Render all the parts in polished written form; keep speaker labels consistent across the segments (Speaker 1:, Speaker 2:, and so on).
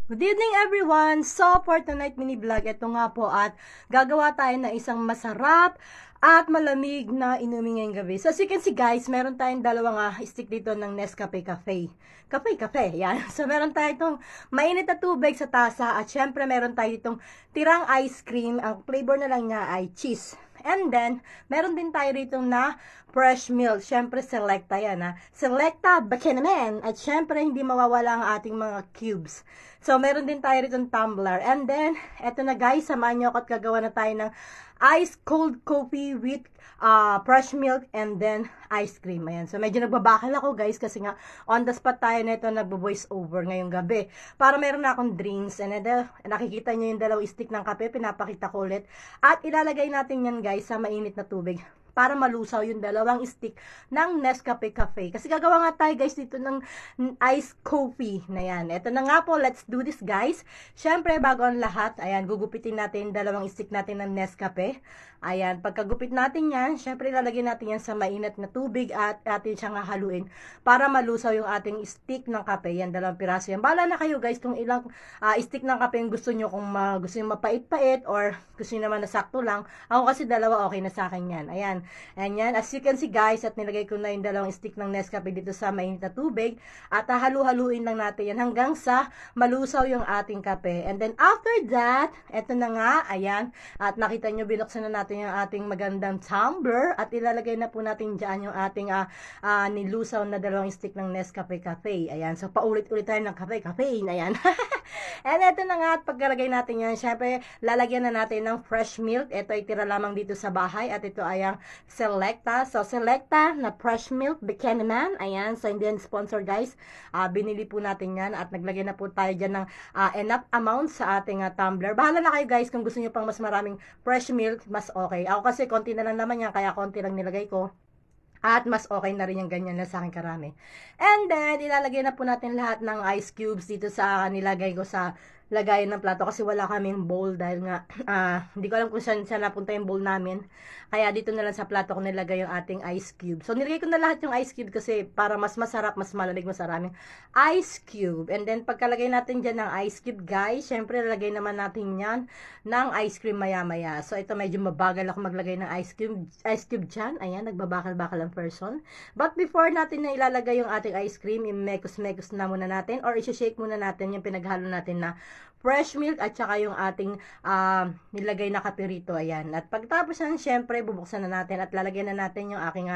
Speaker 1: Good evening everyone! So, for tonight mini vlog, ito nga po at gagawa tayo ng isang masarap at malamig na inumin ngayong gabi. So, as you can see guys, meron tayong dalawang stick dito ng Nescafe Cafe. Cafe, yan. So, meron tayo itong mainit na tubig sa tasa at syempre meron tayo itong tirang ice cream. Ang flavor na lang niya ay cheese. And then, meron din tayo rito na fresh milk. Syempre, Selecta yan Selecta Bakinamen. At syempre, hindi mawawala ang ating mga cubes. So, meron din tayo rito tumbler. And then, eto na guys, samahan nyo ako at gagawa na tayo ng ice cold coffee with fresh milk and then ice cream. Ayan. So, medyo nagbabakal ako guys kasi nga on the spot tayo na ito nagbo-voice over ngayong gabi. Para meron na akong drinks. And then, nakikita nyo yung dalawang stick ng kape. Pinapakita ko ulit. At ilalagay natin yan guys sa mainit na tubig para malusaw yung dalawang stick ng Nescafe Cafe. Kasi gagawa nga tayo guys dito ng iced coffee na yan. Ito na nga po, let's do this guys. Syempre, bago ang lahat, ayan, gugupitin natin yung dalawang stick natin ng Nescafe. Ayan, pagkagupit natin yan, syempre lalagyan natin yan sa mainit na tubig at atin siyang hahaluin para malusaw yung ating stick ng kape. Yan, dalawang piraso yan. Bahala na kayo guys kung ilang stick ng kape yung gusto nyo, kung gusto nyo mapait-pait or gusto nyo naman na sakto lang. Ako kasi dalawa okay na sa akin yan. Ayan. Ayan, as you can see guys, at nilagay ko na yung dalawang stick ng Nescafe dito sa mainit na tubig at halu-haluin lang natin yan hanggang sa malusaw yung ating kape. And then after that, eto na nga, ayan, at nakita nyo binuksan na natin yung ating magandang tumbler at ilalagay na po natin dyan yung ating nilusaw na dalawang stick ng Nescafe Cafe. Ayan, so paulit-ulit tayo ng kape, ayan. And eto na nga, at pagkalagay natin yan, syempre lalagyan na natin ng fresh milk. Ito ay tira lamang dito sa bahay at ito ay ang Selecta. So, Selecta na fresh milk, Bakinamen. Ayan, so hindi yan sponsor guys. Binili po natin yan at naglagay na po tayo dyan ng enough amount sa ating tumbler. Bahala na kayo guys kung gusto nyo pang mas maraming fresh milk, mas okay. Ako kasi konti na lang naman yan, kaya konti lang nilagay ko. At mas okay na rin yung ganyan na sa akin karami. And then, ilalagay na po natin lahat ng ice cubes dito sa nilagay ko sa lagayan ng plato kasi wala kaming bowl dahil nga hindi ko alam kung saan napunta yung bowl namin. Kaya dito na lang sa plato ko nilagay yung ating ice cube. So nilagay ko na lahat yung ice cube kasi para mas masarap, mas malalig, mas maraming ice cube. And then pagkalagay natin dyan ng ice cube guys, syempre lalagay naman natin yan ng ice cream maya-maya. So ito medyo mabagal ako maglagay ng ice cube dyan. Ayan, nagbabakal-bakal ang person. But before natin na ilalagay yung ating ice cream, i-mekos-mekos na muna natin or i-shake muna natin yung pinaghalo natin na fresh milk at saka yung ating nilagay na kape rito. Ayan. At pagtapos yan, syempre, bubuksan na natin at lalagyan na natin yung aking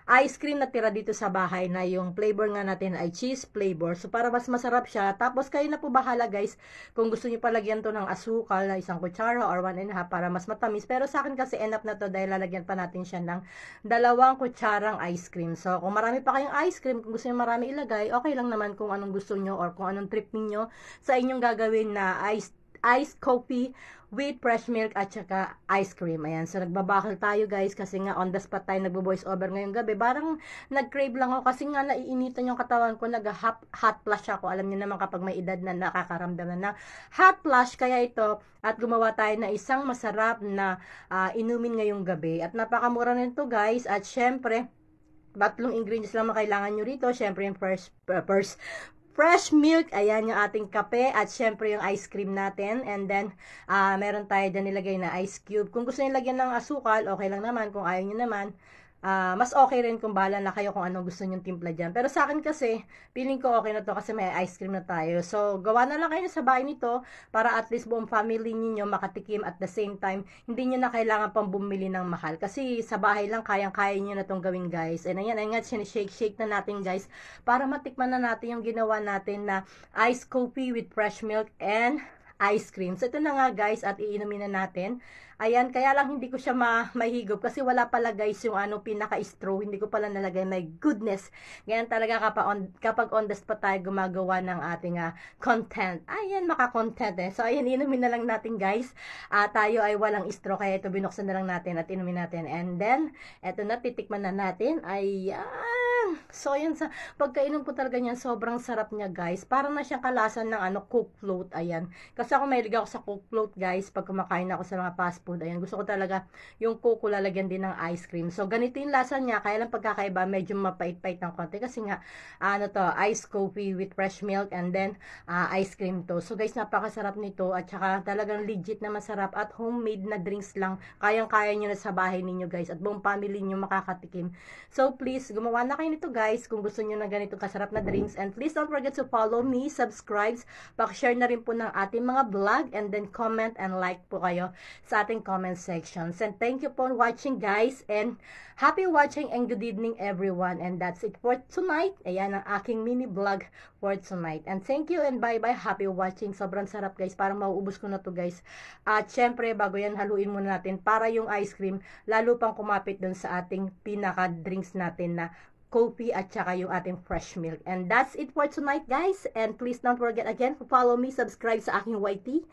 Speaker 1: ice cream na tira dito sa bahay na yung flavor nga natin ay cheese flavor. So, para mas masarap siya. Tapos, kayo na po bahala guys kung gusto nyo palagyan to ng asukal na 1 kutsara or 1.5 para mas matamis. Pero sa akin kasi enough na to dahil lalagyan pa natin siya ng 2 kutsarang ice cream. So, kung marami pa kayong ice cream, kung gusto nyo marami ilagay, okay lang naman kung anong gusto nyo or kung anong trip niyo sa inyong gagawin na iced coffee with fresh milk at saka ice cream. Ayan, so nagbabakal tayo guys kasi nga on the spot tayo nagbo-voice over ngayong gabi. Parang nag-crave lang ako kasi nga naiinitan yung katawan ko, nag-hot flash ako. Alam niyo naman kapag may edad na nakakaramdam na ng hot flash, kaya ito at gumawa tayo na isang masarap na inumin ngayong gabi. At napakamura nito guys at syempre 3 ingredients lang kailangan nyo rito. Syempre yung fresh milk, ayan yung ating kape at syempre yung ice cream natin. And then, meron tayo dyan nilagay na ice cube. Kung gusto nyo lagyan ng asukal, okay lang naman. Kung ayaw nyo naman, mas okay rin kung bahala na kayo kung anong gusto nyong timpla dyan. Pero sa akin kasi, feeling ko okay na to kasi may ice cream na tayo. So, gawa na lang kayo sa bahay nito para at least buong family niyo makatikim at the same time, hindi nyo na kailangan pang bumili ng mahal. Kasi sa bahay lang, kayang-kaya nyo na tong gawin guys. And ayan, sinishake na natin guys para matikman na natin yung ginawa natin na iced coffee with fresh milk and ice cream. So, ito na nga guys at iinumin na natin. Ayan, kaya lang hindi ko siya mahigop kasi wala pala guys yung pinaka-straw. Hindi ko pala nalagay. My goodness. Ganyan talaga kapag on the spot tayo gumagawa ng ating content. Ayan, maka-content eh. So, ayan, inumin na lang natin guys. Tayo ay walang straw kaya ito binuksan na lang natin at inumin natin. And then, eto na, titikman na natin. Ayan. yan. So, yan sa pagkainom po talaga niyan, sobrang sarap niya, guys. Parang na siyang kalasan ng Coke float, ayan. Kasi ako mahilig ako sa Coke float, guys, pag kumakain ako sa mga fast food, ayan. Gusto ko talaga yung Coke ko lalagyan din ng ice cream. So, ganito yung lasa niya, kaya lang pagkakaiba, medyo mapait-pait ng konti. Kasi nga, iced coffee with fresh milk and then ice cream to. So, guys, napakasarap nito at saka talagang legit na masarap at homemade na drinks lang. Kayang-kaya nyo na sa bahay ninyo, guys, at buong family nyo makakatikim. So, please, gumawa na kayo nito, guys, kung gusto nyo na ganito kasarap na drinks. And please don't forget to follow me, subscribe, pakishare na rin po ng ating mga vlog, and then comment and like po kayo sa ating comment sections. And thank you for watching, guys, and happy watching and good evening, everyone. And that's it for tonight. Ayan ang aking mini vlog for tonight. And thank you and bye-bye. Happy watching. Sobrang sarap, guys. Parang mauubos ko na to, guys. At syempre, bago yan, haluin muna natin para yung ice cream lalo pang kumapit dun sa ating pinaka-drinks natin na coffee at saka yung ating fresh milk. And that's it for tonight, guys. And please don't forget again to follow me, subscribe sa aking YT,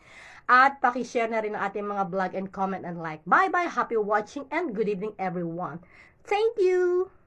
Speaker 1: at pakishare na rin ang ating mga vlog and comment and like. Bye-bye, happy watching and good evening, everyone. Thank you!